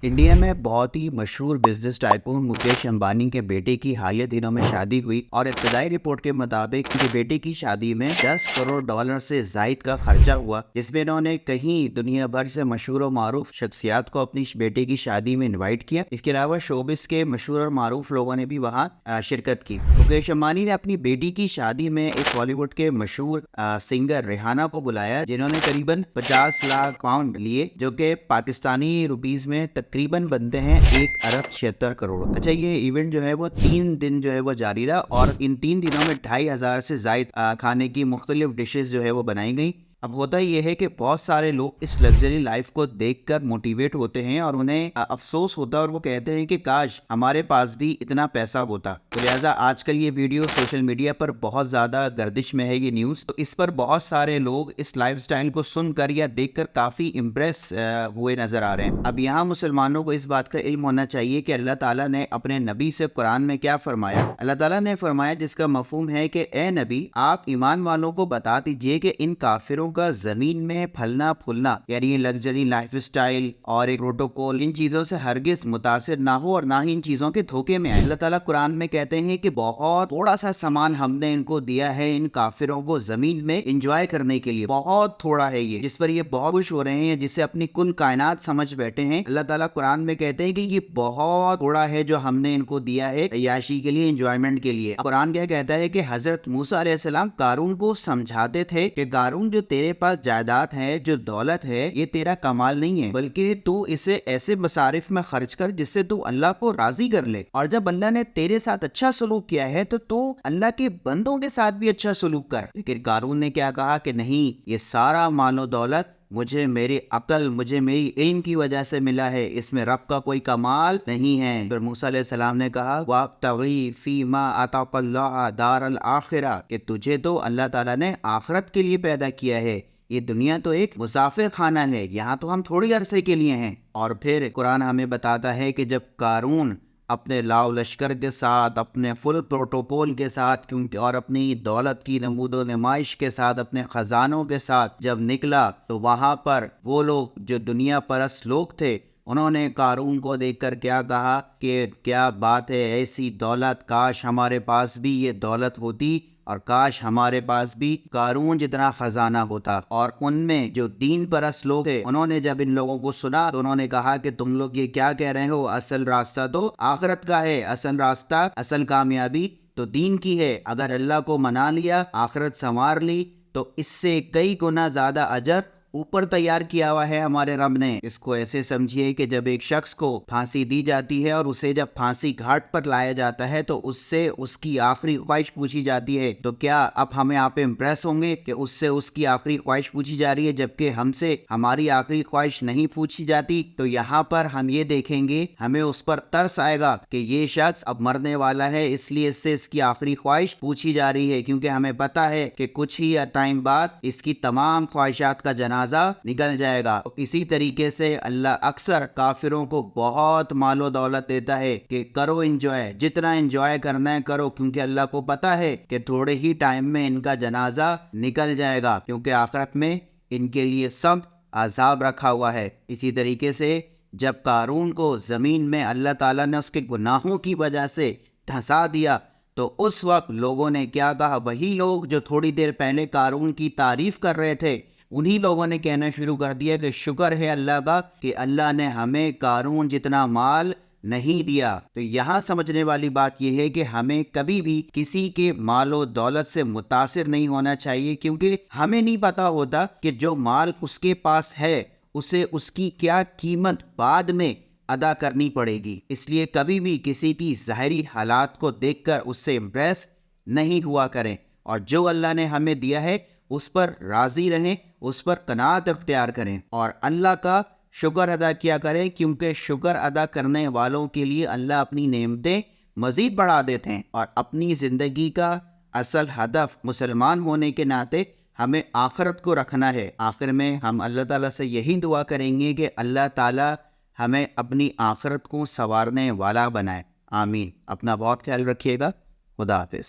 India में बहुत ही मशहूर बिजनेस टाइकून मुकेश अंबानी के बेटे की हालिया दिनों में शादी हुई और इब्तदाई रिपोर्ट के मुताबिक उनके बेटे की शादी में $10 करोड़ से जायद का खर्चा हुआ, जिसमें इन्होंने कहीं दुनिया भर से मशहूर और मारूफ शख्सियात को अपनी बेटे की शादी में इनवाइट किया। इसके अलावा शोबिस के मशहूर और मारूफ लोगों ने भी वहाँ शिरकत की। मुकेश अंबानी ने अपनी बेटी की शादी में एक बॉलीवुड के मशहूर सिंगर रिहाना को बुलाया, जिन्होंने करीबन 50 लाख पाउंड लिए, जो कि पाकिस्तानी रुपीस में तकरीबन बनते हैं 1 अरब 76 करोड़। अच्छा, ये इवेंट जो है वो 3 दिन जो है वो जारी रहा और इन 3 दिनों में 2500 से जायद खाने की मुख्तलिफ डिशेस जो है वो बनाई गई। अब होता ये है कि बहुत सारे लोग इस लग्जरी लाइफ को देखकर मोटिवेट होते हैं और उन्हें अफसोस होता है और वो कहते हैं कि काश हमारे पास भी इतना पैसा होता। तो लिहाजा आजकल ये वीडियो सोशल मीडिया पर बहुत ज़्यादा गर्दिश में है, ये न्यूज़। तो इस पर बहुत सारे लोग इस लाइफस्टाइल को सुनकर या देखकर काफ़ी इम्प्रेस हुए नज़र आ रहे हैं। अब यहाँ मुसलमानों को इस बात का इल्म होना चाहिए कि अल्लाह ताला ने अपने नबी से कुरान में क्या फरमाया। अल्लाह ताला ने फरमाया, जिसका मफहूम है कि ए नबी, आप ईमान वालों को बता दीजिए कि इन काफिरों का जमीन में फलना फूलना, यानी ये लग्जरी लाइफस्टाइल और एक प्रोटोकॉल, इन चीजों से हरगिज मुतासिर ना हो और ना ही इन चीजों के धोखे में आए। अल्लाह ताला कुरान में कहते हैं कि बहुत थोड़ा सा सामान हमने इनको दिया है इन काफिरों को जमीन में एंजॉय करने के लिए, बहुत थोड़ा है ये, जिस पर ये बहुत खुश हो रहे हैं, जिसे अपनी कुल कायनात समझ बैठे हैं। अल्लाह ताला कुरान में कहते हैं कि ये बहुत थोड़ा है जो हमने इनको दिया है याशी के लिए, एंजॉयमेंट के लिए। कुरान क्या कहता है कि हजरत मूसा अलैहिस्सलाम कारून को समझाते थे कि कारून, जो तेरे पास जायदाद है, जो दौलत है, ये तेरा कमाल नहीं है, बल्कि तू इसे ऐसे मसारिफ में खर्च कर जिससे तू अल्लाह को राजी कर ले। और जब अल्लाह ने तेरे साथ अच्छा सलूक किया है तो तू अल्लाह के बंदों के साथ भी अच्छा सलूक कर। लेकिन कारून ने क्या कहा कि नहीं, ये सारा मालो दौलत मुझे मेरी अकल, मुझे मेरी इल्म की वजह से मिला है, इसमें रब का कोई कमाल नहीं है। फिर मूसा अलैहिस्सलाम ने कहा, वब्तगी फीमा आताकल्लाह दारल आखिरा, कि तुझे तो अल्लाह ताला ने आखिरत के लिए पैदा किया है, ये दुनिया तो एक मुसाफिर खाना है, यहाँ तो हम थोड़ी अरसे के लिए हैं। और फिर कुरान हमें बताता है कि जब कारून अपने लाव लश्कर के साथ, अपने फुल प्रोटोकॉल के साथ, क्योंकि और अपनी दौलत की नमूदो नुमाइश के साथ, अपने खजानों के साथ जब निकला, तो वहाँ पर वो लोग जो दुनिया परस्त लोग थे, उन्होंने कारून को देखकर क्या कहा कि क्या बात है, ऐसी दौलत, काश हमारे पास भी ये दौलत होती और काश हमारे पास भी कारून जितना खजाना होता। और उनमें जो दीन परस्त लोग थे, उन्होंने जब इन लोगों को सुना तो उन्होंने कहा कि तुम लोग ये क्या कह रहे हो, असल रास्ता तो आखिरत का है, असल रास्ता, असल कामयाबी तो दीन की है। अगर अल्लाह को मना लिया, आखिरत संवार ली, तो इससे कई गुना ज्यादा अजर ऊपर तैयार किया हुआ है हमारे रब ने। इसको ऐसे समझिए कि जब एक शख्स को फांसी दी जाती है और उसे जब फांसी घाट पर लाया जाता है तो उससे उसकी आखिरी ख्वाहिश पूछी जाती है, तो क्या अब हमें यहाँ पे इम्प्रेस होंगे कि उससे उसकी आखिरी ख्वाहिश पूछी जा रही है, जबकि हमसे हमारी आखिरी ख्वाहिश नहीं पूछी जाती? तो यहाँ पर हम ये देखेंगे, हमें उस पर तरस आएगा कि ये शख्स अब मरने वाला है, इसलिए इससे इसकी आखिरी ख्वाहिश पूछी जा रही है, क्योंकि हमें पता है कि कुछ ही टाइम बाद इसकी तमाम ख्वाहिशात का जनाजा निकल जाएगा। तो इसी तरीके से अल्लाह अक्सर काफिरों को बहुत मालो दौलत देता है कि करो एंजॉय, जितना एंजॉय करना है करो, क्योंकि अल्लाह को पता है कि थोड़े ही टाइम में इनका जनाजा निकल जाएगा, क्योंकि आखिरत में इनके लिए सब अजाब रखा हुआ है। इसी तरीके से जब कारून को जमीन में अल्लाह ताला ने उसके गुनाहों की वजह से धंसा दिया, तो उस वक्त लोगों ने क्या कहा, वही लोग जो थोड़ी देर पहले कारून की तारीफ कर रहे थे, उन्हीं लोगों ने कहना शुरू कर दिया कि शुक्र है अल्लाह का कि अल्लाह ने हमें कारून जितना माल नहीं दिया। तो यहाँ समझने वाली बात यह है कि हमें कभी भी किसी के मालो दौलत से मुतासिर नहीं होना चाहिए, क्योंकि हमें नहीं पता होता कि जो माल उसके पास है उसे उसकी क्या कीमत बाद में अदा करनी पड़ेगी। इसलिए कभी भी किसी की ज़ाहिरी हालात को देखकर उससे इम्प्रेस नहीं हुआ करें, और जो अल्लाह ने हमें दिया है उस पर राजी रहें, उस पर कनात अख्तियार करें और अल्लाह का शुक्र अदा किया करें, क्योंकि शुक्र अदा करने वालों के लिए अल्लाह अपनी नेमतें मज़ीद बढ़ा देते हैं। और अपनी ज़िंदगी का असल हदफ मुसलमान होने के नाते हमें आखिरत को रखना है। आखिर में हम अल्लाह ताला से यही दुआ करेंगे कि अल्लाह ताला हमें अपनी आखिरत को संवारने वाला बनाए। आमीन। अपना बहुत ख्याल रखिएगा। खुदा हाफिज़।